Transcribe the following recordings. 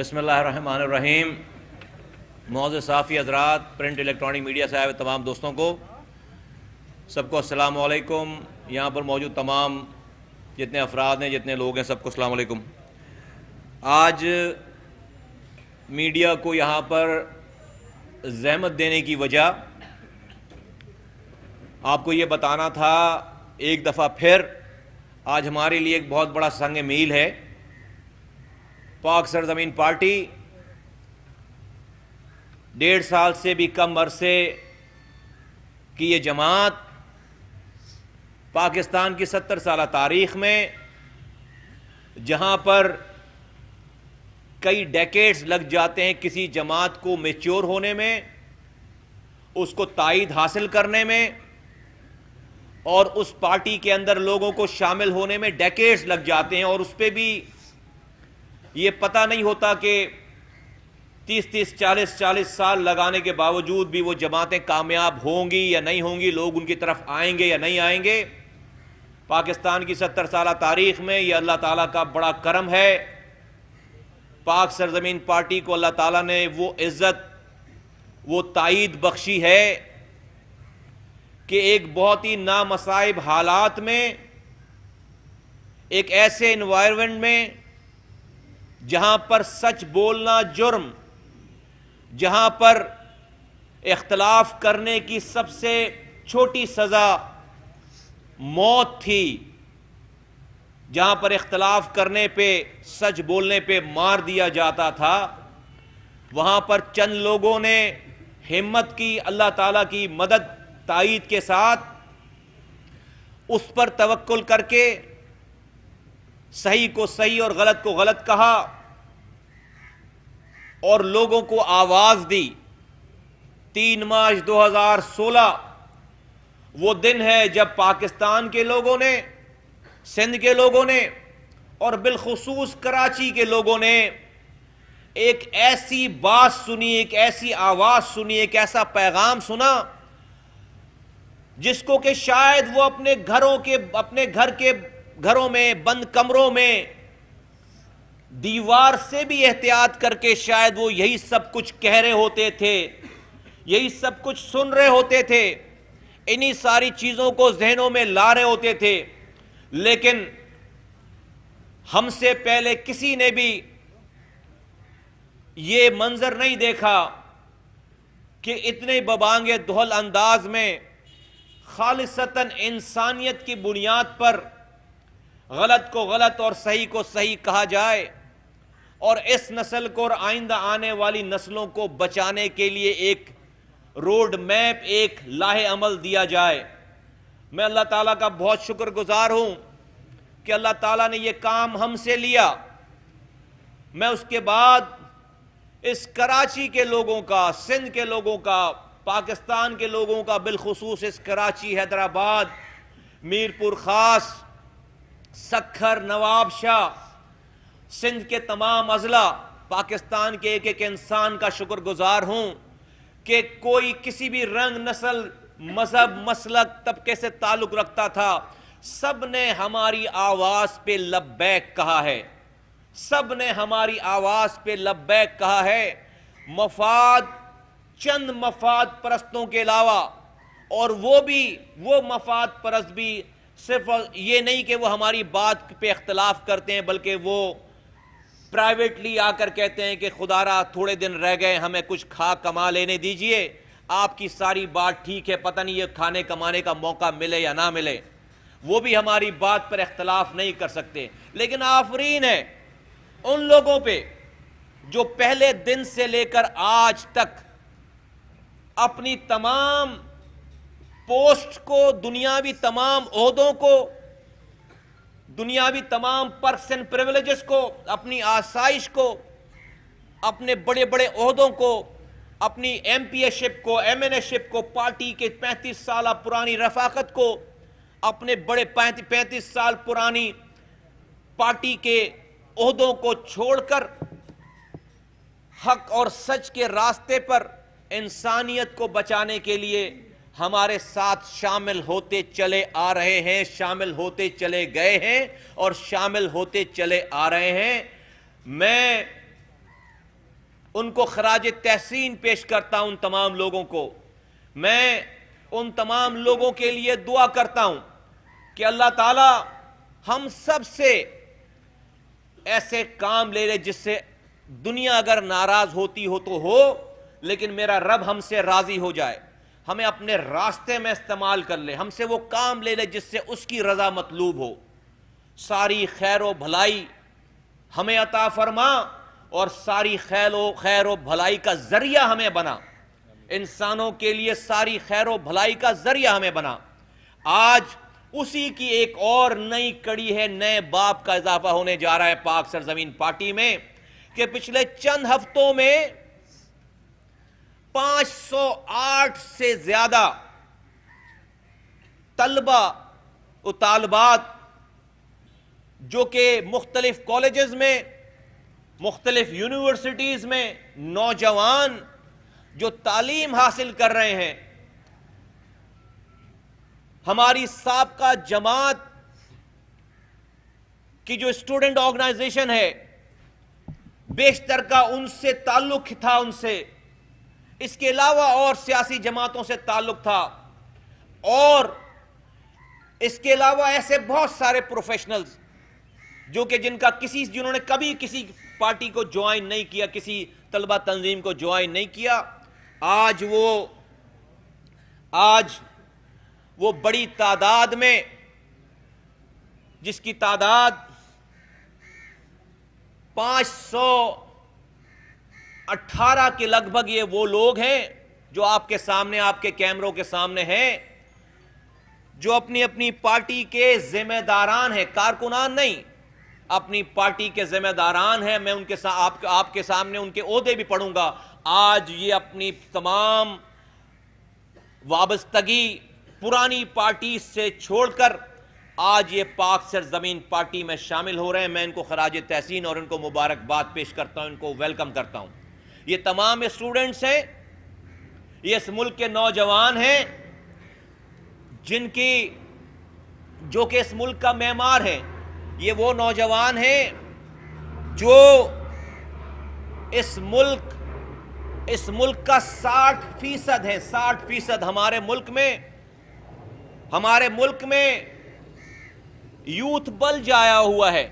بسم اللہ الرحمن الرحیم۔ معزز صحافی حضرات، پرنٹ الیکٹرانک میڈیا سے آئے ہوئے تمام دوستوں کو سب کو السلام علیکم۔ یہاں پر موجود تمام جتنے افراد ہیں، جتنے لوگ ہیں، سب کو السلام علیکم۔ آج میڈیا کو یہاں پر زحمت دینے کی وجہ آپ کو یہ بتانا تھا ایک دفعہ پھر، آج ہمارے لیے ایک بہت بڑا سنگ میل ہے۔ پاک سرزمین پارٹی 1.5 سال سے بھی کم عرصے کی یہ جماعت پاکستان کی 70 سالہ تاریخ میں، جہاں پر کئی ڈیکیڈز لگ جاتے ہیں کسی جماعت کو میچور ہونے میں، اس کو تائید حاصل کرنے میں، اور اس پارٹی کے اندر لوگوں کو شامل ہونے میں ڈیکیڈز لگ جاتے ہیں، اور اس پہ بھی یہ پتہ نہیں ہوتا کہ 30 40 سال لگانے کے باوجود بھی وہ جماعتیں کامیاب ہوں گی یا نہیں ہوں گی، لوگ ان کی طرف آئیں گے یا نہیں آئیں گے۔ پاکستان کی 70 سالہ تاریخ میں یہ اللہ تعالیٰ کا بڑا کرم ہے۔ پاک سرزمین پارٹی کو اللہ تعالیٰ نے وہ عزت، وہ تائید بخشی ہے کہ ایک بہت ہی نامصائب حالات میں، ایک ایسے انوائرمنٹ میں جہاں پر سچ بولنا جرم، جہاں پر اختلاف کرنے کی سب سے چھوٹی سزا موت تھی، جہاں پر اختلاف کرنے پہ، سچ بولنے پہ مار دیا جاتا تھا، وہاں پر چند لوگوں نے ہمت کی، اللہ تعالیٰ کی مدد تائید کے ساتھ اس پر توکل کر کے صحیح کو صحیح اور غلط کو غلط کہا اور لوگوں کو آواز دی۔ 3 مارچ 2016 وہ دن ہے جب پاکستان کے لوگوں نے، سندھ کے لوگوں نے اور بالخصوص کراچی کے لوگوں نے ایک ایسی بات سنی، ایک ایسی آواز سنی، ایک ایسا پیغام سنا جس کو کہ شاید وہ اپنے گھروں میں، بند کمروں میں، دیوار سے بھی احتیاط کر کے شاید وہ یہی سب کچھ کہہ رہے ہوتے تھے، یہی سب کچھ سن رہے ہوتے تھے، انہی ساری چیزوں کو ذہنوں میں لا رہے ہوتے تھے، لیکن ہم سے پہلے کسی نے بھی یہ منظر نہیں دیکھا کہ اتنے ببانگ دہل انداز میں خالصتاً انسانیت کی بنیاد پر غلط کو غلط اور صحیح کو صحیح کہا جائے، اور اس نسل کو اور آئندہ آنے والی نسلوں کو بچانے کے لیے ایک روڈ میپ، ایک لاہ عمل دیا جائے۔ میں اللہ تعالیٰ کا بہت شکر گزار ہوں کہ اللہ تعالیٰ نے یہ کام ہم سے لیا۔ میں اس کے بعد اس کراچی کے لوگوں کا، سندھ کے لوگوں کا، پاکستان کے لوگوں کا، بالخصوص اس کراچی، حیدرآباد، میرپور خاص، سکھر، نواب شاہ، سندھ کے تمام اضلاع، پاکستان کے ایک انسان کا شکر گزار ہوں کہ کوئی کسی بھی رنگ، نسل، مذہب، مسلک، طبقے سے تعلق رکھتا تھا، سب نے ہماری آواز پہ لبیک کہا ہے، سب نے ہماری آواز پہ لبیک کہا ہے۔ چند مفاد پرستوں کے علاوہ، اور وہ مفاد پرست بھی صرف یہ نہیں کہ وہ ہماری بات پہ اختلاف کرتے ہیں، بلکہ وہ پرائیویٹلی آ کر کہتے ہیں کہ خدا را تھوڑے دن رہ گئے، ہمیں کچھ کھا کما لینے دیجئے، آپ کی ساری بات ٹھیک ہے، پتہ نہیں یہ کھانے کمانے کا موقع ملے یا نہ ملے، وہ بھی ہماری بات پر اختلاف نہیں کر سکتے۔ لیکن آفرین ہے ان لوگوں پہ جو پہلے دن سے لے کر آج تک اپنی تمام پوسٹ کو، دنیاوی تمام عہدوں کو، دنیاوی تمام پرکس اینڈ پریولیجز کو، اپنی آسائش کو، اپنے بڑے بڑے عہدوں کو، اپنی ایم پی اے شپ کو، ایم این اے شپ کو، پارٹی کے 35 سالہ پرانی رفاقت کو، اپنے بڑے 35 سال پرانی پارٹی کے عہدوں کو چھوڑ کر حق اور سچ کے راستے پر انسانیت کو بچانے کے لیے ہمارے ساتھ شامل ہوتے چلے آ رہے ہیں، شامل ہوتے چلے گئے ہیں اور شامل ہوتے چلے آ رہے ہیں۔ میں ان کو خراج تحسین پیش کرتا ہوں. ان تمام لوگوں کو میں ان تمام لوگوں کے لیے دعا کرتا ہوں کہ اللہ تعالی ہم سب سے ایسے کام لے لے جس سے دنیا اگر ناراض ہوتی ہو تو ہو، لیکن میرا رب ہم سے راضی ہو جائے، ہمیں اپنے راستے میں استعمال کر لے، ہم سے وہ کام لے لے جس سے اس کی رضا مطلوب ہو. ساری خیر و بھلائی ہمیں عطا فرما اور ساری خیر و بھلائی کا ذریعہ ہمیں بنا، انسانوں کے لیے ساری خیر و بھلائی کا ذریعہ ہمیں بنا. آج اسی کی ایک اور نئی کڑی ہے، نئے باب کا اضافہ ہونے جا رہا ہے پاک سرزمین پارٹی میں، کہ پچھلے چند ہفتوں میں 508 سے زیادہ طلبہ و طالبات جو کہ مختلف کالجز میں، مختلف یونیورسٹیز میں نوجوان جو تعلیم حاصل کر رہے ہیں، ہماری سابقہ جماعت کی جو اسٹوڈنٹ آرگنائزیشن ہے بیشتر کا ان سے تعلق تھا، ان سے اس کے علاوہ اور سیاسی جماعتوں سے تعلق تھا، اور اس کے علاوہ ایسے بہت سارے پروفیشنلز جو کہ جنہوں نے کبھی کسی پارٹی کو جوائن نہیں کیا، کسی طلبہ تنظیم کو جوائن نہیں کیا، آج وہ بڑی تعداد میں، جس کی تعداد 518 کے لگ بھگ، یہ وہ لوگ ہیں جو آپ کے سامنے، آپ کے کیمروں کے سامنے ہیں، جو اپنی اپنی پارٹی کے ذمہ داران ہیں، کارکنان نہیں، اپنی پارٹی کے ذمہ داران ہیں. میں ان کے آپ کے سامنے ان کے عہدے بھی پڑھوں گا. آج یہ اپنی تمام وابستگی پرانی پارٹی سے چھوڑ کر آج یہ پاک سرزمین پارٹی میں شامل ہو رہے ہیں. میں ان کو خراج تحسین اور ان کو مبارکباد پیش کرتا ہوں، ان کو ویلکم کرتا ہوں. یہ تمام اسٹوڈنٹس ہیں، یہ اس ملک کے نوجوان ہیں جو کہ اس ملک کا معمار ہیں. یہ وہ نوجوان ہیں جو اس ملک کا 60% ہے. 60% ہمارے ملک میں یوتھ بلج آیا ہوا ہے.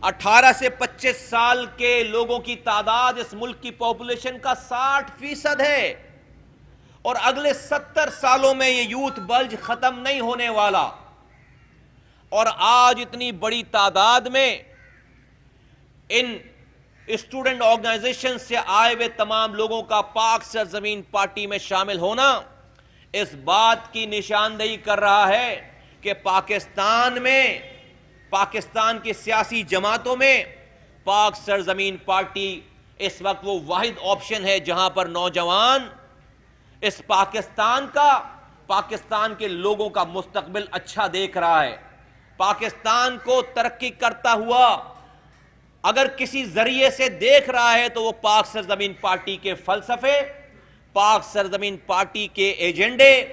18 سے 25 سال کے لوگوں کی تعداد اس ملک کی پاپولیشن کا 60% ہے، اور اگلے 70 سالوں میں یہ یوتھ بلج ختم نہیں ہونے والا. اور آج اتنی بڑی تعداد میں ان اسٹوڈنٹ آرگنائزیشن سے آئے ہوئے تمام لوگوں کا پاک سرزمین پارٹی میں شامل ہونا اس بات کی نشاندہی کر رہا ہے کہ پاکستان کی سیاسی جماعتوں میں پاک سرزمین پارٹی اس وقت وہ واحد آپشن ہے جہاں پر نوجوان اس پاکستان کے لوگوں کا مستقبل اچھا دیکھ رہا ہے. پاکستان کو ترقی کرتا ہوا اگر کسی ذریعے سے دیکھ رہا ہے تو وہ پاک سرزمین پارٹی کے فلسفے، پاک سرزمین پارٹی کے ایجنڈے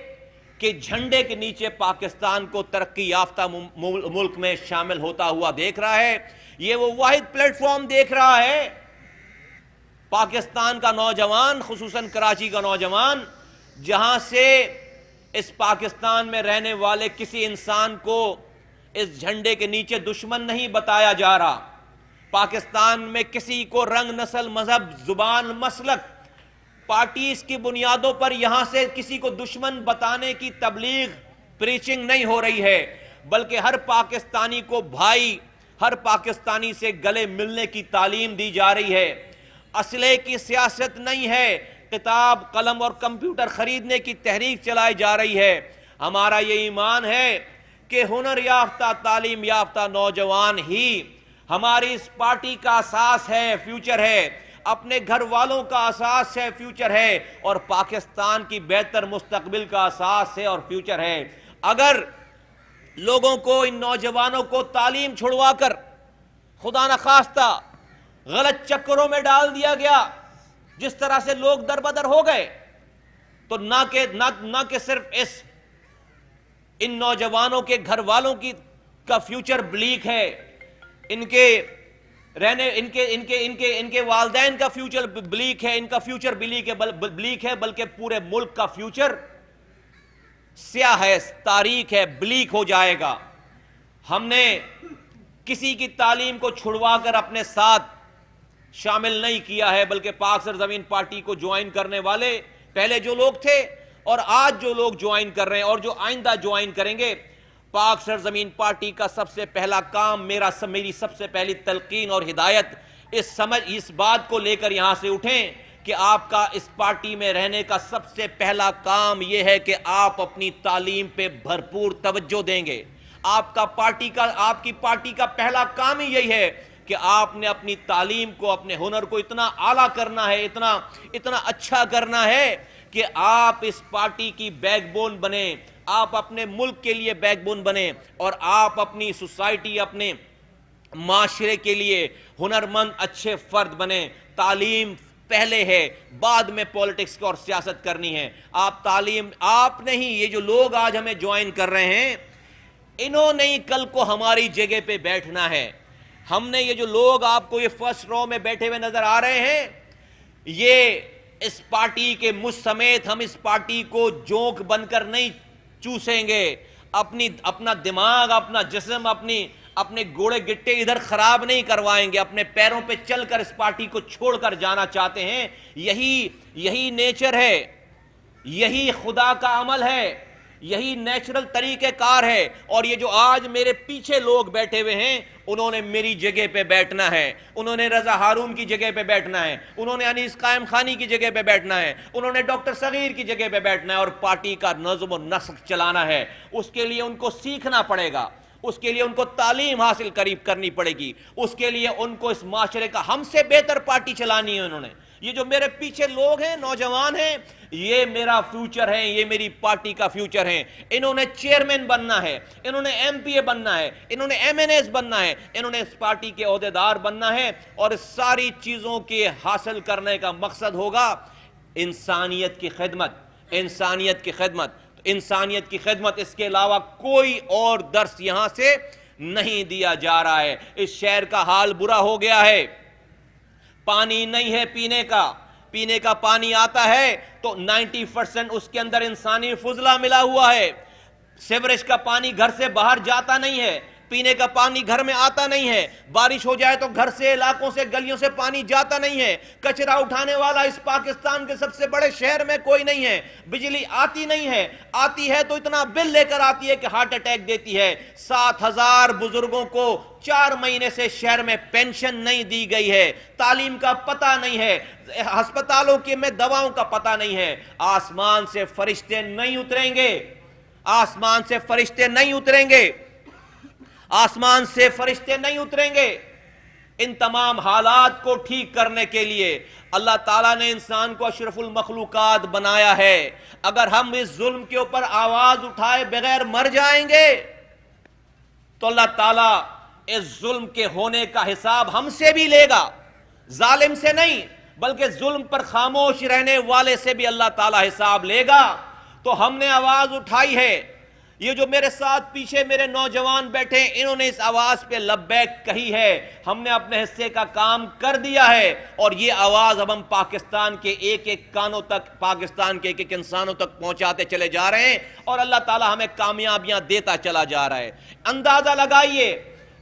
کے جھنڈے کے نیچے پاکستان کو ترقی یافتہ ملک میں شامل ہوتا ہوا دیکھ رہا ہے. یہ وہ واحد پلیٹ فارم دیکھ رہا ہے پاکستان کا نوجوان، خصوصاً کراچی کا نوجوان، جہاں سے اس پاکستان میں رہنے والے کسی انسان کو اس جھنڈے کے نیچے دشمن نہیں بتایا جا رہا. پاکستان میں کسی کو رنگ، نسل، مذہب، زبان، مسلک، پارٹیز کی بنیادوں پر یہاں سے کسی کو دشمن بتانے کی تبلیغ، پریچنگ نہیں ہو رہی ہے، بلکہ ہر پاکستانی کو بھائی، ہر پاکستانی سے گلے ملنے کی تعلیم دی جا رہی ہے. اسلحے کی سیاست نہیں ہے، کتاب، قلم اور کمپیوٹر خریدنے کی تحریک چلائی جا رہی ہے. ہمارا یہ ایمان ہے کہ ہنر یافتہ، تعلیم یافتہ نوجوان ہی ہماری اس پارٹی کا اساس ہے، فیوچر ہے، اپنے گھر والوں کا اساس ہے، فیوچر ہے، اور پاکستان کی بہتر مستقبل کا اساس ہے اور فیوچر ہے. اگر لوگوں کو، ان نوجوانوں کو تعلیم چھڑوا کر خدا نخواستہ غلط چکروں میں ڈال دیا گیا، جس طرح سے لوگ دربدر ہو گئے، تو نہ کہ صرف ان نوجوانوں کے گھر والوں کا فیوچر بلیک ہے، ان کے رہنے ان کے والدین کا فیوچر بلیک ہے، ان کا فیوچر بلیک ہے، بلکہ پورے ملک کا فیوچر سیاہ ہے، تاریک ہے، بلیک ہو جائے گا۔ ہم نے کسی کی تعلیم کو چھڑوا کر اپنے ساتھ شامل نہیں کیا ہے، بلکہ پاک سرزمین پارٹی کو جوائن کرنے والے پہلے جو لوگ تھے اور آج جو لوگ جوائن کر رہے ہیں اور جو آئندہ جوائن کریں گے، پاک سرزمین پارٹی کا سب سے پہلا کام، میری سب سے پہلی تلقین اور ہدایت اس بات کو لے کر یہاں سے اٹھیں کہ آپ کا اس پارٹی میں رہنے کا سب سے پہلا کام یہ ہے کہ آپ اپنی تعلیم پہ بھرپور توجہ دیں گے۔ آپ کی پارٹی کا پہلا کام ہی یہی ہے کہ آپ نے اپنی تعلیم کو، اپنے ہنر کو اتنا اعلیٰ کرنا ہے، اتنا اچھا کرنا ہے کہ آپ اس پارٹی کی بیک بون بنیں، آپ اپنے ملک کے لیے بیک بون بنیں، اور آپ اپنی سوسائٹی، اپنے معاشرے کے لیے ہنرمند اچھے فرد بنیں۔ تعلیم پہلے ہے، بعد میں پولیٹکس اور سیاست کرنی ہے۔ آپ نہیں، یہ جو لوگ آج ہمیں جوائن کر رہے ہیں، انہوں نے کل کو ہماری جگہ پہ بیٹھنا ہے۔ ہم نے یہ جو لوگ آپ کو یہ فرسٹ رو میں بیٹھے ہوئے نظر آ رہے ہیں، یہ اس پارٹی کے مجھ سمیت ہم اس پارٹی کو جوک بن کر نہیں چوسیں گے، اپنا دماغ، اپنا جسم، اپنے گوڑے گٹے ادھر خراب نہیں کروائیں گے، اپنے پیروں پہ چل کر اس پارٹی کو چھوڑ کر جانا چاہتے ہیں۔ یہی نیچر ہے، یہی خدا کا عمل ہے، یہی نیچرل طریقہ کار ہے۔ اور یہ جو آج میرے پیچھے لوگ بیٹھے ہوئے ہیں، انہوں نے میری جگہ پہ بیٹھنا ہے، انہوں نے رضا ہارون کی جگہ پہ بیٹھنا ہے، انہوں نے انیس قائم خانی کی جگہ پہ بیٹھنا ہے، انہوں نے ڈاکٹر صغیر کی جگہ پہ بیٹھنا ہے، اور پارٹی کا نظم و نسق چلانا ہے۔ اس کے لیے ان کو سیکھنا پڑے گا، اس کے لیے ان کو تعلیم حاصل کرنی پڑے گی، اس کے لیے ان کو اس معاشرے کا ہم سے بہتر پارٹی چلانی ہے۔ انہوں نے یہ جو میرے پیچھے لوگ ہیں، نوجوان ہیں، یہ میرا فیوچر ہے، یہ میری پارٹی کا فیوچر ہے۔ انہوں نے چیئرمین بننا ہے، انہوں نے ایم پی اے بننا ہے، انہوں نے ایم این ایز بننا ہے، انہوں نے اس پارٹی کے عہدیدار بننا ہے، اور اس ساری چیزوں کے حاصل کرنے کا مقصد ہوگا انسانیت کی خدمت، انسانیت کی خدمت، انسانیت کی خدمت۔ اس کے علاوہ کوئی اور درس یہاں سے نہیں دیا جا رہا ہے۔ اس شہر کا حال برا ہو گیا ہے، پانی نہیں ہے پینے کا پانی آتا ہے تو 90% اس کے اندر انسانی فضلہ ملا ہوا ہے۔ سیوریج کا پانی گھر سے باہر جاتا نہیں ہے، پینے کا پانی گھر میں آتا نہیں ہے، بارش ہو جائے تو گھر سے، علاقوں سے، گلیوں سے پانی جاتا نہیں ہے، کچرا اٹھانے والا اس پاکستان کے سب سے بڑے شہر میں کوئی نہیں ہے، بجلی آتی نہیں ہے، آتی ہے تو اتنا بل لے کر آتی ہے کہ ہارٹ اٹیک دیتی ہے۔ 7,000 بزرگوں کو 4 مہینے سے شہر میں پینشن نہیں دی گئی ہے، تعلیم کا پتہ نہیں ہے، ہسپتالوں میں دواؤں کا پتہ نہیں ہے۔ آسمان سے فرشتے نہیں اتریں گے، آسمان سے فرشتے نہیں اتریں گے، آسمان سے فرشتے نہیں اتریں گے۔ ان تمام حالات کو ٹھیک کرنے کے لیے اللہ تعالیٰ نے انسان کو اشرف المخلوقات بنایا ہے۔ اگر ہم اس ظلم کے اوپر آواز اٹھائے بغیر مر جائیں گے تو اللہ تعالیٰ اس ظلم کے ہونے کا حساب ہم سے بھی لے گا، ظالم سے نہیں بلکہ ظلم پر خاموش رہنے والے سے بھی اللہ تعالیٰ حساب لے گا۔ تو ہم نے آواز اٹھائی ہے، یہ جو میرے ساتھ پیچھے میرے نوجوان بیٹھے ہیں، انہوں نے اس آواز پہ لبیک کہی ہے، ہم نے اپنے حصے کا کام کر دیا ہے، اور یہ آواز اب ہم پاکستان کے ایک ایک کانوں تک، پاکستان کے ایک ایک انسانوں تک پہنچاتے چلے جا رہے ہیں، اور اللہ تعالیٰ ہمیں کامیابیاں دیتا چلا جا رہا ہے۔ اندازہ لگائیے،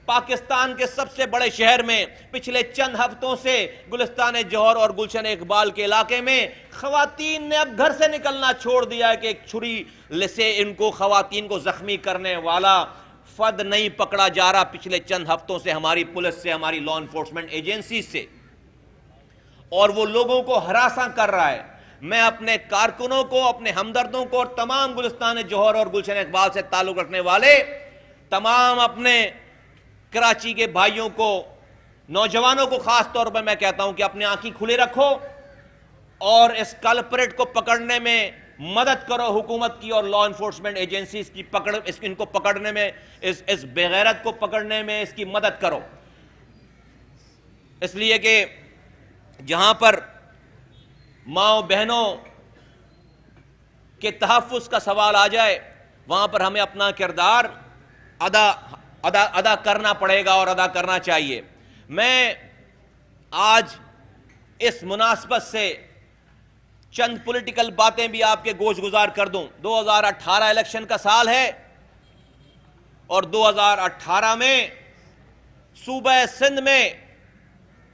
پاکستان کے سب سے بڑے شہر میں پچھلے چند ہفتوں سے گلستان جوہر اور گلشن اقبال کے علاقے میں خواتین نے اب گھر سے نکلنا چھوڑ دیا ہے کہ ایک چھری سے ان کو، خواتین کو زخمی کرنے والا فرد نہیں پکڑا جا رہا پچھلے چند ہفتوں سے ہماری پولیس سے، ہماری لا انفورسمنٹ ایجنسی سے، اور وہ لوگوں کو ہراساں کر رہا ہے۔ میں اپنے کارکنوں کو، اپنے ہمدردوں کو، اور تمام گلستان جوہر اور گلشن اقبال سے تعلق رکھنے والے تمام اپنے کراچی کے بھائیوں کو، نوجوانوں کو خاص طور پر میں کہتا ہوں کہ اپنے آنکھیں کھلے رکھو اور اس کلپریٹ کو پکڑنے میں مدد کرو، حکومت کی اور لا انفورسمنٹ ایجنسیز کی ان کو پکڑنے میں، اس بغیرت کو پکڑنے میں اس کی مدد کرو۔ اس لیے کہ جہاں پر ماں بہنوں کے تحفظ کا سوال آ جائے، وہاں پر ہمیں اپنا کردار ادا کرنا پڑے گا اور ادا کرنا چاہیے۔ میں آج اس مناسبت سے چند پولیٹیکل باتیں بھی آپ کے گوش گزار کر دوں. 2018 الیکشن کا سال ہے اور 2018 میں صوبہ سندھ میں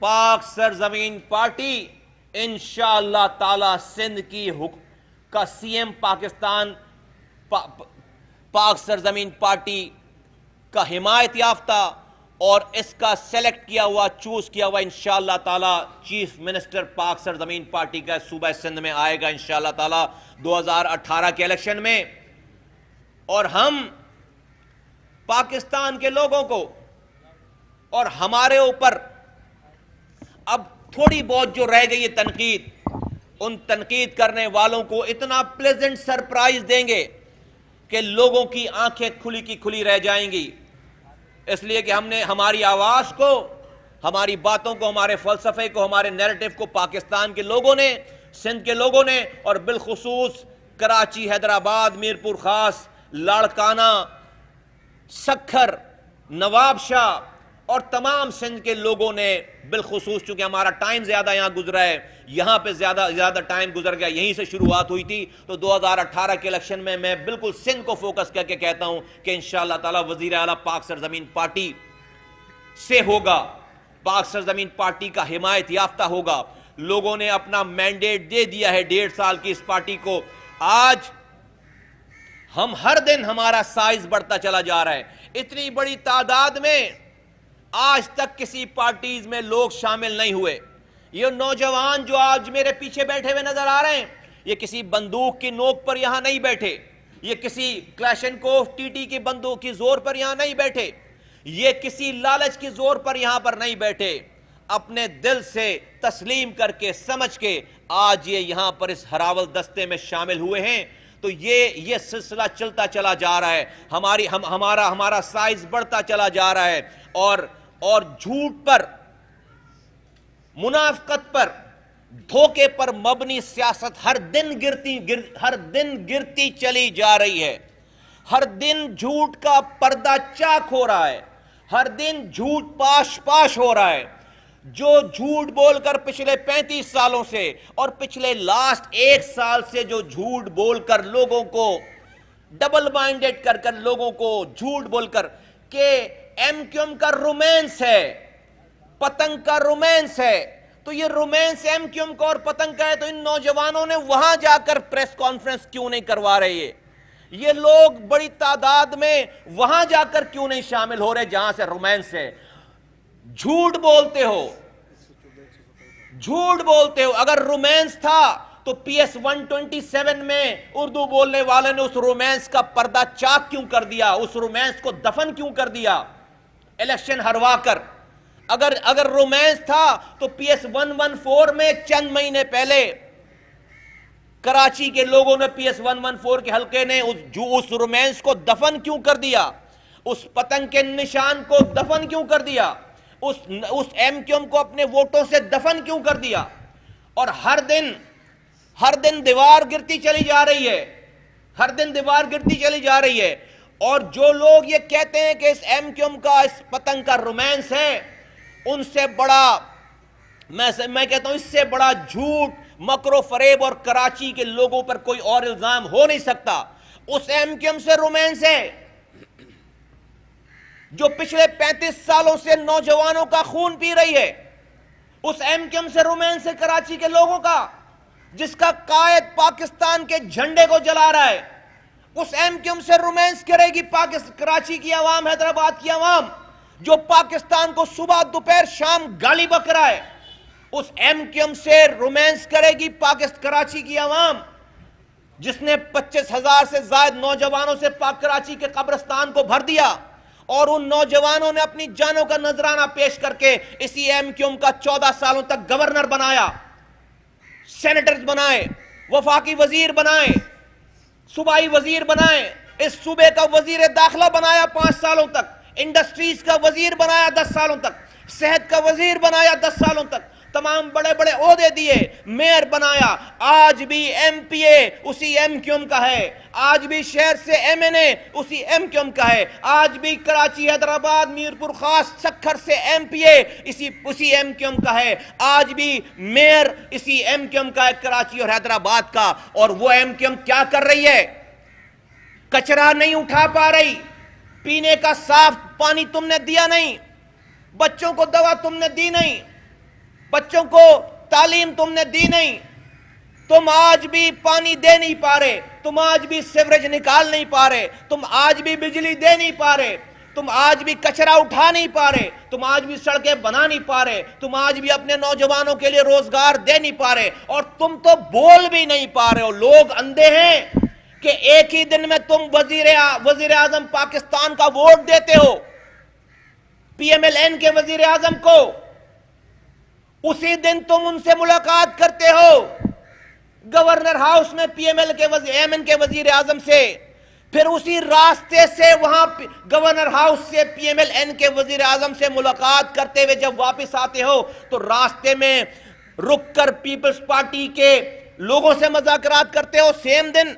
پاک سرزمین پارٹی انشاءاللہ تعالی سندھ کا سی ایم پاکستان پاک سرزمین پارٹی کا حمایت یافتہ اور اس کا سلیکٹ کیا ہوا چوز کیا ہوا انشاءاللہ تعالی چیف منسٹر پاک سرزمین پارٹی کا صوبہ سندھ میں آئے گا انشاءاللہ تعالی 2018 کے الیکشن میں. اور ہم پاکستان کے لوگوں کو اور ہمارے اوپر اب تھوڑی بہت جو رہ گئی ہے تنقید، ان تنقید کرنے والوں کو اتنا پلیزنٹ سرپرائز دیں گے کہ لوگوں کی آنکھیں کھلی کی کھلی رہ جائیں گی. اس لیے کہ ہم نے ہماری آواز کو، ہماری باتوں کو، ہمارے فلسفے کو، ہمارے نیریٹو کو پاکستان کے لوگوں نے، سندھ کے لوگوں نے اور بالخصوص کراچی، حیدرآباد، میرپور خاص، لاڑکانہ، سکھر، نواب شاہ اور تمام سندھ کے لوگوں نے بالخصوص، چونکہ ہمارا ٹائم زیادہ یہاں گزرا ہے، یہاں پہ زیادہ ٹائم گزر گیا، یہیں سے شروعات ہوئی تھی، تو 2018 کے الیکشن میں میں بالکل سندھ کو فوکس کر کے کہتا ہوں کہ انشاءاللہ تعالی وزیر اعلیٰ پاک سرزمین پارٹی سے ہوگا، پاک سرزمین پارٹی کا حمایت یافتہ ہوگا. لوگوں نے اپنا مینڈیٹ دے دیا ہے 1.5 سال کی اس پارٹی کو. آج ہم ہر دن ہمارا سائز بڑھتا چلا جا رہا ہے. اتنی بڑی تعداد میں آج تک کسی پارٹیز میں لوگ شامل نہیں ہوئے. یہ نوجوان جو آج میرے پیچھے بیٹھے ہوئے نظر آ رہے ہیں، یہ کسی بندوق کی نوک پر یہاں نہیں بیٹھے، یہ کسی کلاشنکوف ٹی ٹی کی بندوق کی زور پر یہاں نہیں بیٹھے، یہ کسی لالچ کی زور پر یہاں پر نہیں بیٹھے. اپنے دل سے تسلیم کر کے، سمجھ کے آج یہ یہاں پر اس ہراول دستے میں شامل ہوئے ہیں. تو یہ سلسلہ چلتا چلا جا رہا ہے، ہمارا سائز بڑھتا چلا جا رہا ہے. اور جھوٹ پر، منافقت پر، دھوکے پر مبنی سیاست ہر دن گرتی چلی جا رہی ہے. ہر دن جھوٹ کا پردہ چاک ہو رہا ہے، ہر دن جھوٹ پاش ہو رہا ہے. جو جھوٹ بول کر پچھلے 35 سالوں سے اور پچھلے لاسٹ 1 سال سے جو جھوٹ بول کر لوگوں کو ڈبل مائنڈڈ کر لوگوں کو جھوٹ بول کر کہ ایم کیو ایم کا رومانس ہے، پتنگ کا رومانس ہے، تو یہ رومانس ایم کیو ایم کا اور پتنگ کا ہے تو ان نوجوانوں نے وہاں جا کر پریس کانفرنس کیوں نہیں کروا رہے؟ یہ لوگ بڑی تعداد میں وہاں جا کر کیوں نہیں شامل ہو رہے جہاں سے رومانس ہے؟ جھوٹ بولتے ہو. اگر رومانس تھا تو پی ایس 127 میں اردو بولنے والے نے اس رومانس کا پردہ چاک کیوں کر دیا؟ اس رومانس کو دفن کیوں کر دیا الیکشن ہروا کر؟ اگر رومانس تھا تو پی ایس 114 میں چند مہینے پہلے کراچی کے لوگوں نے، پی ایس 114 کے حلقے نے اس رومانس کو دفن کیوں کر دیا؟ اس پتنگ کے نشان کو دفن کیوں کر دیا؟ اس ایم کیو ایم کو اپنے ووٹوں سے دفن کیوں کر دیا؟ اور ہر دن دیوار گرتی چلی جا رہی ہے، ہر دن دیوار گرتی چلی جا رہی ہے. اور جو لوگ یہ کہتے ہیں کہ اس ایم کیو ایم کا، اس پتنگ کا رومانس ہے، ان سے بڑا، میں کہتا ہوں اس سے بڑا جھوٹ، مکر و فریب اور کراچی کے لوگوں پر کوئی اور الزام ہو نہیں سکتا. اس ایم کیو ایم سے رومانس ہے جو پچھلے 35 سالوں سے نوجوانوں کا خون پی رہی ہے. اس ایم کیو ایم سے رومانس ہے کراچی کے لوگوں کا جس کا قائد پاکستان کے جھنڈے کو جلا رہا ہے. اس ایم کیو ایم سے رومانس کرے گی کراچی کی عوام، حیدرآباد کی عوام جو پاکستان کو صبح دوپہر شام گالی بک رہا ہے. اس ایم کیو ایم سے رومانس کرے گی کراچی کی عوام جس نے 25,000 سے زائد نوجوانوں سے کراچی کے قبرستان کو بھر دیا اور ان نوجوانوں نے اپنی جانوں کا نذرانہ پیش کر کے اسی ایم کیو ایم کا 14 سالوں تک گورنر بنایا، سینیٹرز بنائے، وفاقی وزیر بنائے، صوبائی وزیر بنائے، اس صوبے کا وزیر داخلہ بنایا 5 سالوں تک، انڈسٹریز کا وزیر بنایا 10 سالوں تک، صحت کا وزیر بنایا 10 سالوں تک، تمام بڑے بڑے عہدے دیے، میئر بنایا، آج بھی ایم پی اے اسی ایم کیو ایم کا ہے، آج بھی شہر سے ایم این اے اسی ایم کیو ایم کا ہے، آج بھی کراچی، حیدرآباد، میرپور خاص، سکھر سے ایم پی اے اسی ایم کیو ایم کا ہے، آج بھی میئر اسی ایم کیو ایم کا ہے کراچی اور حیدرآباد کا۔ اور وہ ایم کیو ایم کیا کر رہی ہے؟ کچرا نہیں اٹھا پا رہی، پینے کا صاف پانی تم نے دیا نہیں، بچوں کو دوا تم نے دی نہیں، بچوں کو تعلیم تم نے دی نہیں، تم آج بھی پانی دے نہیں پا رہے، تم آج بھی سیوریج نکال نہیں پا رہے، تم آج بھی بجلی دے نہیں پا رہے، تم آج بھی کچرا اٹھا نہیں پا رہے، تم آج بھی سڑکیں بنا نہیں پا رہے، تم آج بھی اپنے نوجوانوں کے لیے روزگار دے نہیں پا رہے، اور تم تو بول بھی نہیں پا رہے ہو۔ لوگ اندھے ہیں کہ ایک ہی دن میں تم وزیر اعظم پاکستان کا ووٹ دیتے ہو پی ایم ایل این کے وزیر اعظم کو، اسی دن تم ان سے ملاقات کرتے ہو گورنر ہاؤس میں پی ایم این کے وزیر اعظم سے، پھر اسی راستے سے وہاں گورنر ہاؤس سے پی ایم ایل این کے وزیر اعظم سے ملاقات کرتے ہوئے جب واپس آتے ہو تو راستے میں رک کر پیپلز پارٹی کے لوگوں سے مذاکرات کرتے ہو سیم دن،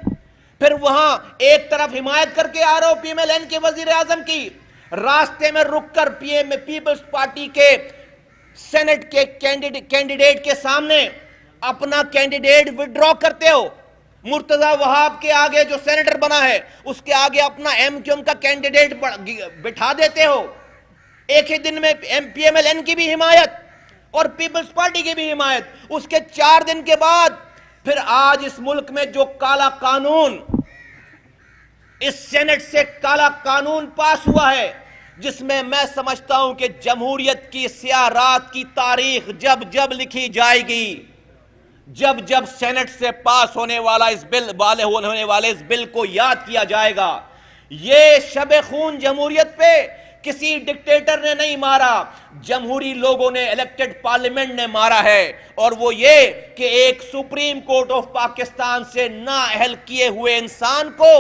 پھر وہاں ایک طرف حمایت کر کے آ رہے ہو پی ایم ایل این کے وزیر اعظم کی، راستے میں رک کر پیپلز پارٹی کے سینٹ کے کینڈیڈیٹ کے سامنے اپنا کینڈیڈیٹ وڈرا کرتے ہو، مرتضی وہاب کے آگے جو سینیٹر بنا ہے اس کے آگے اپنا ایم کیو ایم کا کینڈیڈیٹ بٹھا دیتے ہو، ایک ہی دن میں پی ایم ایل این کی بھی حمایت اور پیپلز پارٹی کی بھی حمایت، اس کے 4 دن کے بعد پھر آج اس ملک میں جو کالا قانون، اس سینٹ سے کالا قانون پاس ہوا ہے جس میں میں سمجھتا ہوں کہ جمہوریت کی سیاہ رات کی تاریخ جب لکھی جائے گی، جب سینٹ سے پاس ہونے والے اس بل کو یاد کیا جائے گا۔ یہ شب خون جمہوریت پہ کسی ڈکٹیٹر نے نہیں مارا، جمہوری لوگوں نے، الیکٹڈ پارلیمنٹ نے مارا ہے، اور وہ یہ کہ ایک سپریم کورٹ آف پاکستان سے نااہل کیے ہوئے انسان کو،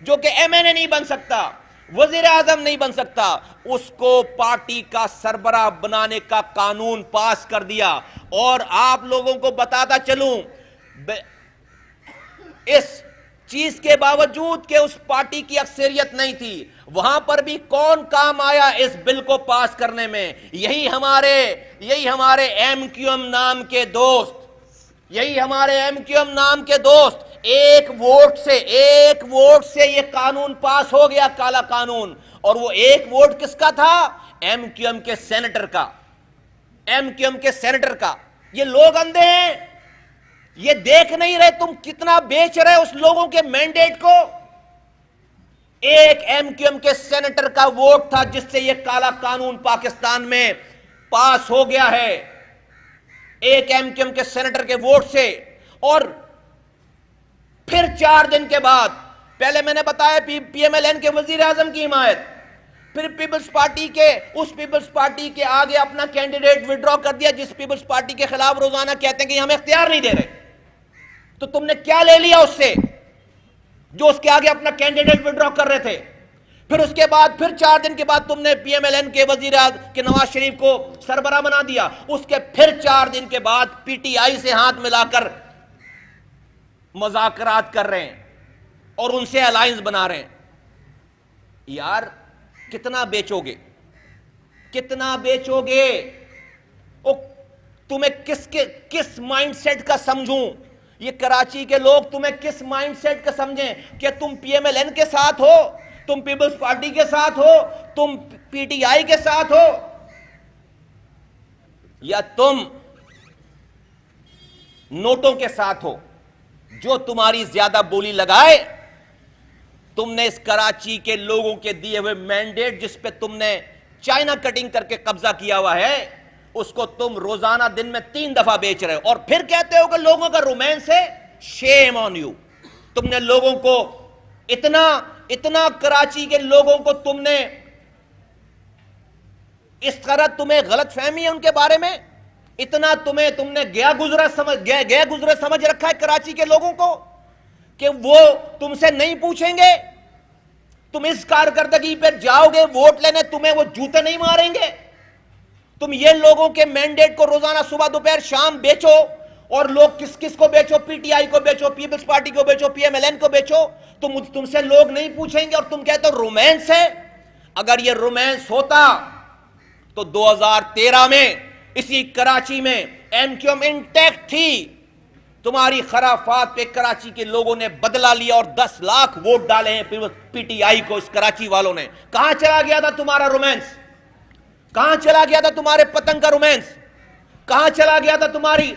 جو کہ ایم این اے نہیں بن سکتا، وزیر اعظم نہیں بن سکتا، اس کو پارٹی کا سربراہ بنانے کا قانون پاس کر دیا۔ اور آپ لوگوں کو بتاتا چلوں، اس چیز کے باوجود کہ اس پارٹی کی اکثریت نہیں تھی، وہاں پر بھی کون کام آیا اس بل کو پاس کرنے میں؟ یہی ہمارے ایم کیو ایم نام کے دوست، ایک ووٹ سے یہ قانون پاس ہو گیا، کالا قانون، اور وہ ایک ووٹ کس کا تھا؟ ایم کیو ایم کے سینیٹر کا۔ یہ لوگ اندھے ہیں، یہ دیکھ نہیں رہے تم کتنا بیچ رہے اس لوگوں کے مینڈیٹ کو۔ ایک ایم کیو ایم کے سینیٹر کا ووٹ تھا جس سے یہ کالا قانون پاکستان میں پاس ہو گیا ہے، ایک ایم کیو ایم کے سینیٹر کے ووٹ سے۔ اور پھر 4 دن کے بعد، پہلے میں نے بتایا پی ایم ایل این کے وزیر اعظم کی حمایت، پھر پیپلز پارٹی کے آگے اپنا کینڈیڈیٹ وڈرا کر دیا، جس پیپلز پارٹی کے خلاف روزانہ کہتے ہیں کہ ہمیں اختیار نہیں دے رہے۔ تو تم نے کیا لے لیا اس سے جو اس کے آگے اپنا کینڈیڈیٹ وڈرا کر رہے تھے؟ پھر اس کے بعد پھر 4 دن کے بعد تم نے پی ایم ایل این کے وزیر اعظم کے نواز شریف کو سربراہ بنا دیا، اس کے پھر 4 دن کے بعد پی ٹی آئی سے ہاتھ ملا کر مذاکرات کر رہے ہیں اور ان سے الائنس بنا رہے ہیں۔ یار کتنا بیچو گے؟ تمہیں کس مائنڈ سیٹ کا سمجھوں؟ یہ کراچی کے لوگ تمہیں کس مائنڈ سیٹ کا سمجھیں کہ تم پی ایم ایل این کے ساتھ ہو، تم پیپلز پارٹی کے ساتھ ہو، تم پی ٹی آئی کے ساتھ ہو، یا تم نوٹوں کے ساتھ ہو؟ جو تمہاری زیادہ بولی لگائے، تم نے اس کراچی کے لوگوں کے دیے ہوئے مینڈیٹ جس پہ تم نے چائنا کٹنگ کر کے قبضہ کیا ہوا ہے، اس کو تم روزانہ دن میں 3 دفعہ بیچ رہے ہو، اور پھر کہتے ہو کہ لوگوں کا رومانس ہے۔ شیم آن یو! تم نے لوگوں کو اتنا کراچی کے لوگوں کو تم نے اس طرح، تمہیں غلط فہمی ہے ان کے بارے میں، اتنا تم نے گیا گزرا سمجھ رکھا ہے کراچی کے لوگوں کو کہ وہ تم سے نہیں پوچھیں گے، تم اس کارکردگی پر جاؤ گے ووٹ لینے، تمہیں وہ جوتے نہیں ماریں گے، تم یہ لوگوں کے مینڈیٹ کو روزانہ صبح دوپہر شام بیچو، اور لوگ کس کس کو بیچو؟ پی ٹی آئی کو بیچو، پیپلز پارٹی کو بیچو، پی ایم ایل این کو بیچو. تم سے لوگ نہیں پوچھیں گے اور تم کہتے ہو رومانس ہے. اگر یہ رومانس ہوتا تو 2013 میں اسی کراچی میں ایم کیو ایم انٹیکٹ تھی. تمہاری خرافات پہ کراچی کے لوگوں نے بدلہ لیا اور 10 لاکھ ووٹ ڈالے ہیں پی ٹی آئی کو. اس کراچی والوں نے. کہاں چلا گیا تھا تمہارا رومانس؟ کہاں چلا گیا تھا تمہارے پتنگ کا رومانس؟ کہاں چلا گیا تھا تمہاری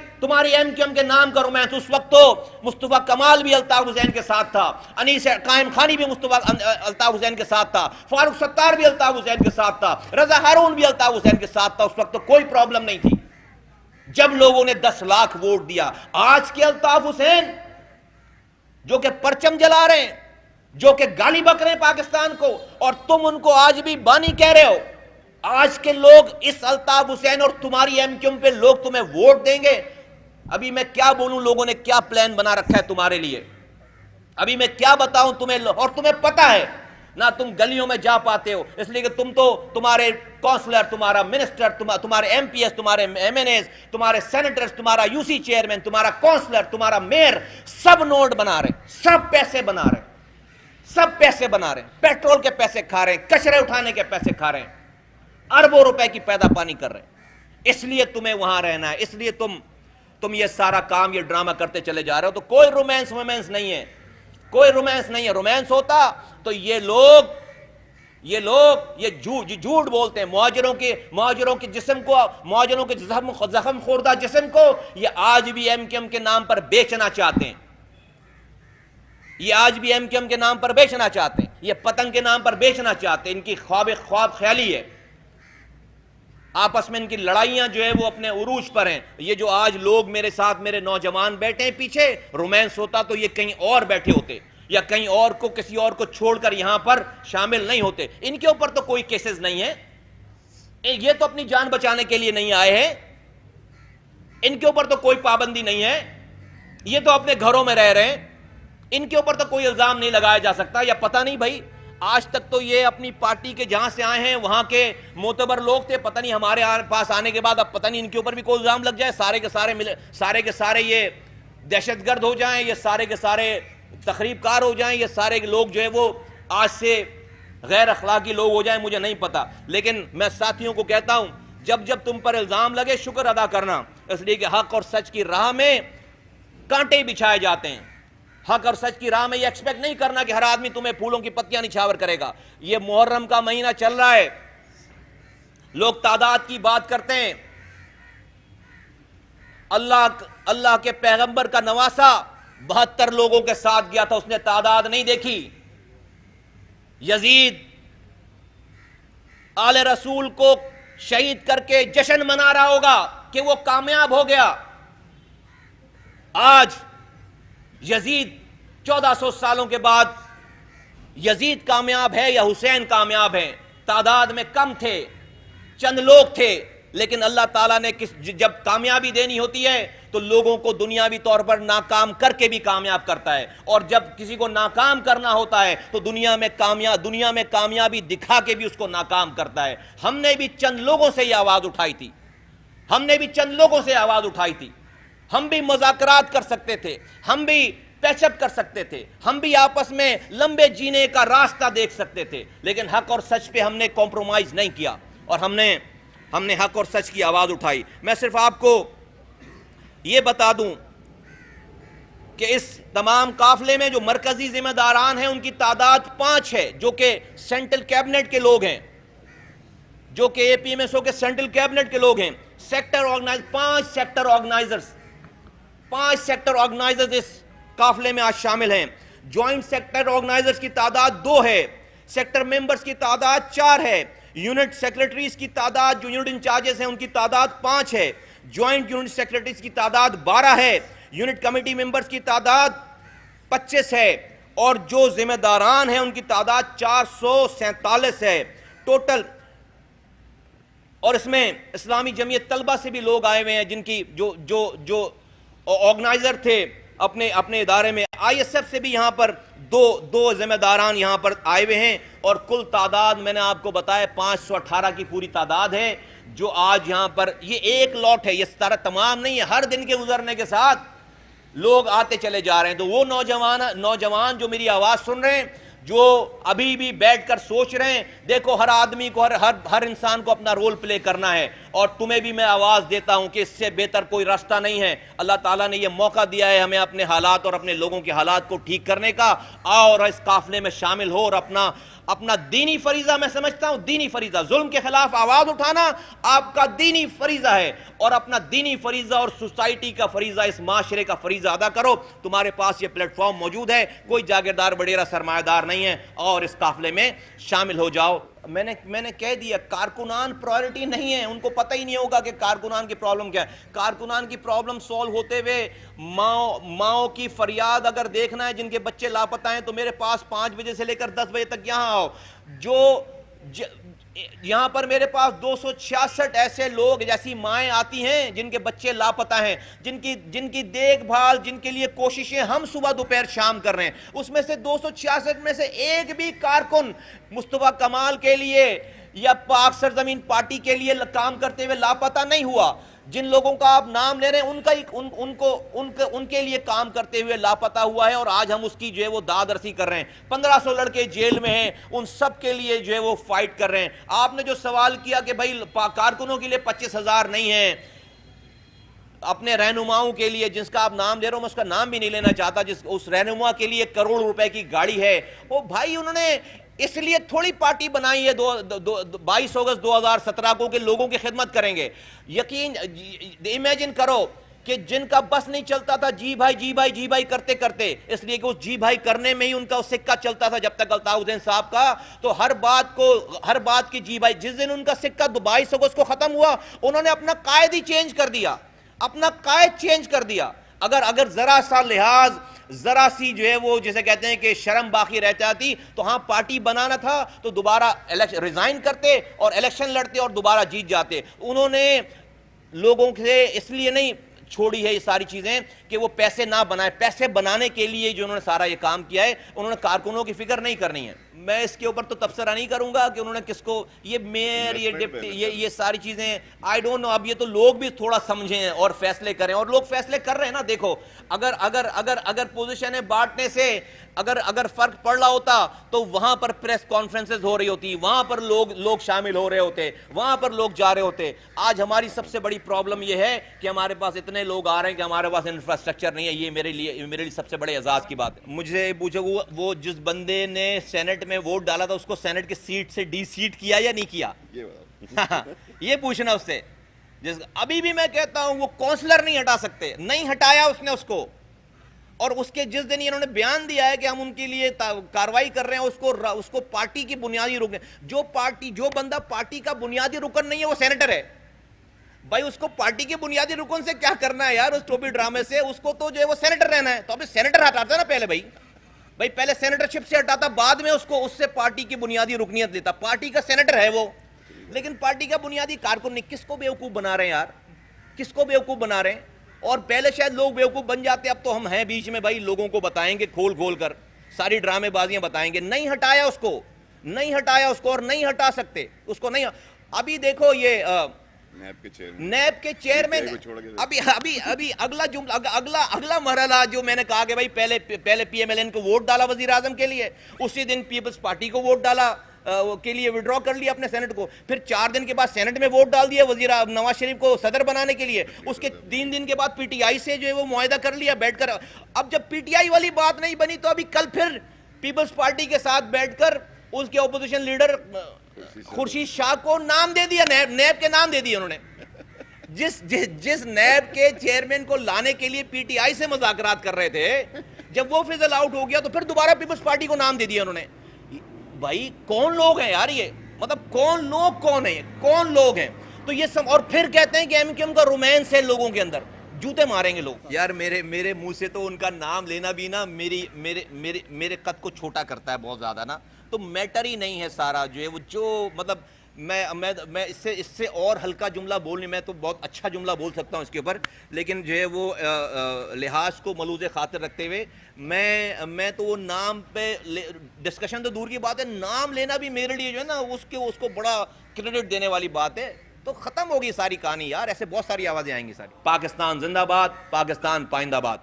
ایم کیو ایم کے نام کا رومانس؟ اس وقت تو مصطفیٰ کمال بھی الطاف حسین کے ساتھ تھا، انیس قائم خانی بھی الطاف حسین کے ساتھ تھا، فاروق ستار بھی الطاف حسین کے ساتھ تھا، رضا ہارون بھی الطاف حسین کے ساتھ تھا. اس وقت تو کوئی پرابلم نہیں تھی جب لوگوں نے 10 لاکھ ووٹ دیا. آج کے الطاف حسین جو کہ پرچم جلا رہے ہیں، جو کہ گالی بک رہے ہیں پاکستان کو، اور تم ان کو آج بھی بانی کہہ رہے ہو. آج کے لوگ اس الطاف حسین اور تمہاری ایم کیو ایم پہ لوگ تمہیں ووٹ دیں گے. ابھی میں کیا بولوں لوگوں نے کیا پلان بنا رکھا ہے تمہارے لیے؟ ابھی میں کیا بتاؤں تمہیں؟ اور تمہیں پتا ہے نہ تم گلیوں میں جا پاتے ہو، اس لیے کہ تمہارے کونسلر، تمہارا منسٹر، تمہارے ایم پی ایس، تمہارے ایم این ایز، تمہارے سینیٹرز، تمہارا یو سی چیئرمین، تمہارا کونسلر، تمہارا میئر سب نوٹ بنا رہے ہیں، سب پیسے بنا رہے ہیں، سب پیسے بنا رہے ہیں، پیٹرول کے پیسے کھا رہے ہیں، کچرے اٹھانے کے پیسے کھا رہے ہیں، اربوں روپے کی پیدا پانی کر رہے ہیں. اس لیے تمہیں وہاں رہنا ہے، اس لیے تم یہ سارا کام، یہ ڈرامہ کرتے چلے جا رہے ہو. تو کوئی رومانس نہیں ہے، کوئی رومانس نہیں ہے. رومانس ہوتا تو یہ لوگ یہ جھوٹ بولتے ہیں. مہاجروں کے جسم کو، مہاجروں کے زخم خوردہ جسم کو یہ آج بھی ایم کیو ایم کے نام پر بیچنا چاہتے ہیں. یہ آج بھی ایم کیو ایم کے نام پر بیچنا چاہتے ہیں، یہ پتنگ کے نام پر بیچنا چاہتے ہیں. ان کی خواب خیالی ہے. آپس میں ان کی لڑائیاں جو ہے وہ اپنے عروج پر ہیں. یہ جو آج لوگ میرے ساتھ، میرے نوجوان بیٹھے ہیں پیچھے، رومانس ہوتا تو یہ کہیں اور بیٹھے ہوتے، یا کہیں اور کو، کسی اور کو چھوڑ کر یہاں پر شامل نہیں ہوتے. ان کے اوپر تو کوئی کیسز نہیں ہے، یہ تو اپنی جان بچانے کے لیے نہیں آئے ہیں. ان کے اوپر تو کوئی پابندی نہیں ہے، یہ تو اپنے گھروں میں رہ رہے ہیں. ان کے اوپر تو کوئی الزام نہیں لگایا جا سکتا. یا پتہ نہیں بھائی، آج تک تو یہ اپنی پارٹی کے جہاں سے آئے ہیں وہاں کے معتبر لوگ تھے. پتہ نہیں ہمارے پاس آنے کے بعد اب پتہ نہیں ان کے اوپر بھی کوئی الزام لگ جائے، سارے کے سارے یہ دہشت گرد ہو جائیں، یہ سارے کے سارے تخریب کار ہو جائیں، یہ سارے لوگ جو ہے وہ آج سے غیر اخلاقی لوگ ہو جائیں. مجھے نہیں پتا، لیکن میں ساتھیوں کو کہتا ہوں جب تم پر الزام لگے شکر ادا کرنا، اس لیے کہ حق اور سچ کی راہ میں کانٹے بچھائے جاتے ہیں. حق اور سچ کی راہ میں یہ ایکسپیکٹ نہیں کرنا کہ ہر آدمی تمہیں پھولوں کی پتیاں نچھاور کرے گا. یہ محرم کا مہینہ چل رہا ہے، لوگ تعداد کی بات کرتے ہیں. اللہ کے پیغمبر کا نواسا 72 لوگوں کے ساتھ گیا تھا، اس نے تعداد نہیں دیکھی. یزید آل رسول کو شہید کر کے جشن منا رہا ہوگا کہ وہ کامیاب ہو گیا. آج یزید 1400 سالوں کے بعد یزید کامیاب ہے یا حسین کامیاب ہے؟ تعداد میں کم تھے، چند لوگ تھے، لیکن اللہ تعالیٰ نے جب کامیابی دینی ہوتی ہے تو لوگوں کو دنیاوی طور پر ناکام کر کے بھی کامیاب کرتا ہے، اور جب کسی کو ناکام کرنا ہوتا ہے تو دنیا میں کامیابی دکھا کے بھی اس کو ناکام کرتا ہے. ہم نے بھی چند لوگوں سے یہ آواز اٹھائی تھی، ہم بھی مذاکرات کر سکتے تھے، ہم بھی پیچ اپ کر سکتے تھے، ہم بھی آپس میں لمبے جینے کا راستہ دیکھ سکتے تھے، لیکن حق اور سچ پہ ہم نے کمپرومائز نہیں کیا اور ہم نے حق اور سچ کی آواز اٹھائی. میں صرف آپ کو یہ بتا دوں کہ اس تمام قافلے میں جو مرکزی ذمہ داران ہیں ان کی تعداد 5 ہے، جو کہ سینٹرل کیبنٹ کے لوگ ہیں، جو کہ اے پی ایم ایس او کے سینٹرل کیبنٹ کے لوگ ہیں. 5 سیکٹر آرگنائزرز اس قافلے میں آج شامل ہیں. جوائنٹ سیکٹر آرگنائزرز کی تعداد 2 ہے، سیکٹر ممبرز کی تعداد 4 ہے، یونٹ سیکریٹریز کی تعداد جو یونٹ انچارجز ہیں ان کی تعداد 5 ہے، جوائنٹ یونٹ سیکریٹریز کی تعداد 12 ہے، یونٹ کمیٹی ممبرز کی تعداد 25 ہے، اور جو ذمہ داران ہیں ان کی تعداد 447 ہے ٹوٹل. اور اس میں اسلامی جمعیت طلبہ سے بھی لوگ آئے ہوئے ہیں، جن کی جو آرگنائزر تھے اپنے ادارے میں آئی ایس ایف سے بھی یہاں پر دو ذمہ داران یہاں پر آئے ہوئے ہیں، اور کل تعداد میں نے آپ کو بتایا 518 کی پوری تعداد ہے جو آج یہاں پر، یہ ایک لاٹ ہے، یہ سارا تمام نہیں ہے، ہر دن کے گزرنے کے ساتھ لوگ آتے چلے جا رہے ہیں۔ تو وہ نوجوان جو میری آواز سن رہے ہیں، جو ابھی بھی بیٹھ کر سوچ رہے ہیں، دیکھو ہر آدمی کو، ہر انسان کو اپنا رول پلے کرنا ہے، اور تمہیں بھی میں آواز دیتا ہوں کہ اس سے بہتر کوئی راستہ نہیں ہے۔ اللہ تعالیٰ نے یہ موقع دیا ہے ہمیں اپنے حالات اور اپنے لوگوں کے حالات کو ٹھیک کرنے کا، اور اس قافلے میں شامل ہو اور اپنا دینی فریضہ، میں سمجھتا ہوں دینی فریضہ، ظلم کے خلاف آواز اٹھانا آپ کا دینی فریضہ ہے، اور اپنا دینی فریضہ اور سوسائٹی کا فریضہ، اس معاشرے کا فریضہ ادا کرو۔ تمہارے پاس یہ پلیٹ فارم موجود ہے، کوئی جاگیردار وڈیرا سرمایہ دار نہیں ہے، اور اس قافلے میں شامل ہو جاؤ۔ میں نے کہہ دیا، کارکنان پرائورٹی نہیں ہے، ان کو پتہ ہی نہیں ہوگا کہ کارکنان کی پرابلم کیا ہے۔ کارکنان کی پرابلم سولو ہوتے ہوئے ماؤں کی فریاد اگر دیکھنا ہے جن کے بچے لاپتہ ہیں، تو میرے پاس 5 بجے سے لے کر 10 بجے تک یہاں آؤ۔ یہاں پر میرے پاس 266 ایسے لوگ، جیسی مائیں آتی ہیں جن کے بچے لاپتہ ہیں، جن کی دیکھ بھال، جن کے لیے کوششیں ہم صبح دوپہر شام کر رہے ہیں، اس میں سے 266 میں سے ایک بھی کارکن مصطفیٰ کمال کے لیے یا پاک سرزمین پارٹی کے لیے کام کرتے ہوئے لاپتہ نہیں ہوا۔ جن لوگوں کا آپ نام لے رہے ہیں ان کے لیے کام کرتے ہوئے لاپتہ ہوا ہے، اور آج ہم اس کی جو ہے وہ داد رسی کر رہے ہیں۔ 1500 لڑکے جیل میں ہیں، ان سب کے لیے جو ہے وہ فائٹ کر رہے ہیں۔ آپ نے جو سوال کیا کہ بھائی کارکنوں کے لیے 25,000 نہیں ہیں، اپنے رہنماؤں کے لیے جس کا آپ نام لے رہے ہو، میں اس کا نام بھی نہیں لینا چاہتا، اس رہنما کے لیے 1 کروڑ روپے کی گاڑی ہے، وہ بھائی انہوں نے اس لیے تھوڑی پارٹی بنائی ہے 22 اگست 2017 کو کہ لوگوں کی خدمت کریں گے۔ امیجن کرو کہ جن کا بس نہیں چلتا تھا جی بھائی جی بھائی جی بھائی کرتے کرتے، اس لیے کہ اس جی بھائی کرنے میں ہی ان کا سکہ چلتا تھا جب تک الطاف حسین صاحب کا، تو ہر بات کی جی بھائی۔ جس دن ان کا سکہ 22 اگست کو ختم ہوا، انہوں نے اپنا قائد ہی چینج کر دیا، اپنا قائد چینج کر دیا۔ اگر ذرا سا لحاظ، ذرا سی جو ہے وہ جسے کہتے ہیں کہ شرم باقی رہ جاتی، تو ہاں پارٹی بنانا تھا تو دوبارہ ریزائن کرتے اور الیکشن لڑتے اور دوبارہ جیت جاتے۔ انہوں نے لوگوں سے اس لیے نہیں چھوڑی ہے یہ ساری چیزیں کہ وہ پیسے نہ بنائے، پیسے بنانے کے لیے جو انہوں نے سارا یہ کام کیا ہے، انہوں نے کارکنوں کی فکر نہیں کرنی ہے۔ میں اس کے اوپر تو تبصرہ نہیں کروں گا کہ انہوں نے کس کو، یہ میئر، یہ ڈپٹی، یہ ساری چیزیں آئی ڈونٹ نو۔ اب یہ تو لوگ بھی تھوڑا سمجھیں اور فیصلے کریں، اور لوگ فیصلے کر رہے ہیں نا۔ دیکھو اگر پوزیشنیں بانٹنے سے اگر فرق پڑ رہا ہوتا تو وہاں پر پریس کانفرنسز ہو رہی ہوتی، وہاں پر لوگ شامل ہو رہے ہوتے، وہاں پر لوگ جا رہے ہوتے۔ آج ہماری سب سے بڑی پرابلم یہ ہے کہ ہمارے پاس اتنے لوگ آ رہے ہیں کہ ہمارے پاس انفراسٹرکچر نہیں ہے۔ یہ میرے لیے سب سے بڑے اعزاز کی بات ہے۔ مجھے پوچھو وہ جس بندے نے سینٹ میں ووٹ ڈالا تھا، اس کو سینٹ کی سیٹ سے ڈی سیٹ کیا یا نہیں کیا؟ یہ پوچھنا اس سے۔ ابھی بھی میں کہتا ہوں وہ کونسلر نہیں ہٹا سکتے، نہیں ہٹایا اس نے اس کو، اور اس کے جس دن انہوں نے بیان دیا ہے کہ ہم ان کے لیے کاروائی کر رہے ہیں، اس کو پارٹی کی بنیادی رکن، جو بندہ پارٹی کا بنیادی رکن نہیں ہے وہ سینیٹر ہے۔ بھائی اس کو پارٹی کے بنیادی رکن سے کیا کرنا ہے یار، اس ٹوپی ڈرامے سے؟ اس کو تو جو ہے وہ سینیٹر رہنا ہے، تو ابھی سینیٹر ہٹاتا نا پہلے، بھائی پہلے سینیٹرشپ سے ہٹاتا، بعد میں اس سے پارٹی کی بنیادی رکنیت لیتا۔ پارٹی کا سینیٹر ہے وہ، لیکن پارٹی کا بنیادی کارکن نہیں۔ کس کو بیوقوف بنا رہے ہیں یار، کس کو بیوقوف بنا رہے ہیں؟ اور پہلے شاید لوگ بیوقوف بن جاتے، اب تو ہم ہیں بیچ میں، بھائی لوگوں کو بتائیں گے کھول کر، ساری ڈرامے بازیاں بتائیں گے۔ نہیں ہٹایا اس کو، اور نہیں ہٹا سکتے اس کو، نہیں۔ ابھی دیکھو یہ نیب کے چیئرمین، ابھی اگلا مرحلہ جو میں نے کہا کہ بھائی پہلے پی ایم ایل این کو ووٹ ڈالا وزیر اعظم کے لیے، اسی دن پیپلز پارٹی کو ووٹ ڈالا کے لیے وڈرا کر لیا اپنے سینٹ کو، پھر 4 دن کے بعد سینٹ میں ووٹ ڈال دیا نواز شریف کو صدر بنانے کے لیے، اس کے 3 دن کے بعد پی ٹی آئی سے جو ہے وہ معاہدہ کر لیا بیٹھ کر۔ اب جب پی ٹی آئی والی بات نہیں بنی تو ابھی کل پھر پیپلز پارٹی کے ساتھ بیٹھ کر اس کے اپوزیشن لیڈر خورشید شاہ کو نام دے دیا، نیب کے نام دے دیا انہوں نے۔ جس نیب کے چیئرمین کو لانے کے لیے پی ٹی آئی سے مذاکرات کر رہے تھے، جب وہ فضل آؤٹ ہو گیا تو پھر دوبارہ پیپلز پارٹی کو نام دے دیا انہوں نے۔ بھائی کون لوگ ہیں یار یہ، مطلب کون لوگ ہیں؟ تو یہ سب، اور پھر کہتے ہیں کہ ایم کیو ایم کا رومانس ہے لوگوں کے اندر، جوتے ماریں گے لوگ۔ یار میرے منہ سے تو ان کا نام لینا بھی نا میرے قد کو چھوٹا کرتا ہے بہت زیادہ نا، تو میٹر ہی نہیں ہے سارا جو ہے وہ، جو مطلب میں اس سے اور ہلکا جملہ بولنے، میں تو بہت اچھا جملہ بول سکتا ہوں اس کے اوپر، لیکن جو ہے وہ لحاظ کو ملوز خاطر رکھتے ہوئے میں تو وہ نام پہ ڈسکشن تو دور کی بات ہے، نام لینا بھی میرے لیے جو ہے نا اس کو بڑا کریڈٹ دینے والی بات ہے. تو ختم ہوگی ساری کہانی یار، ایسے بہت ساری آوازیں آئیں گی ساری. پاکستان زندہ باد، پاکستان پائندہ باد.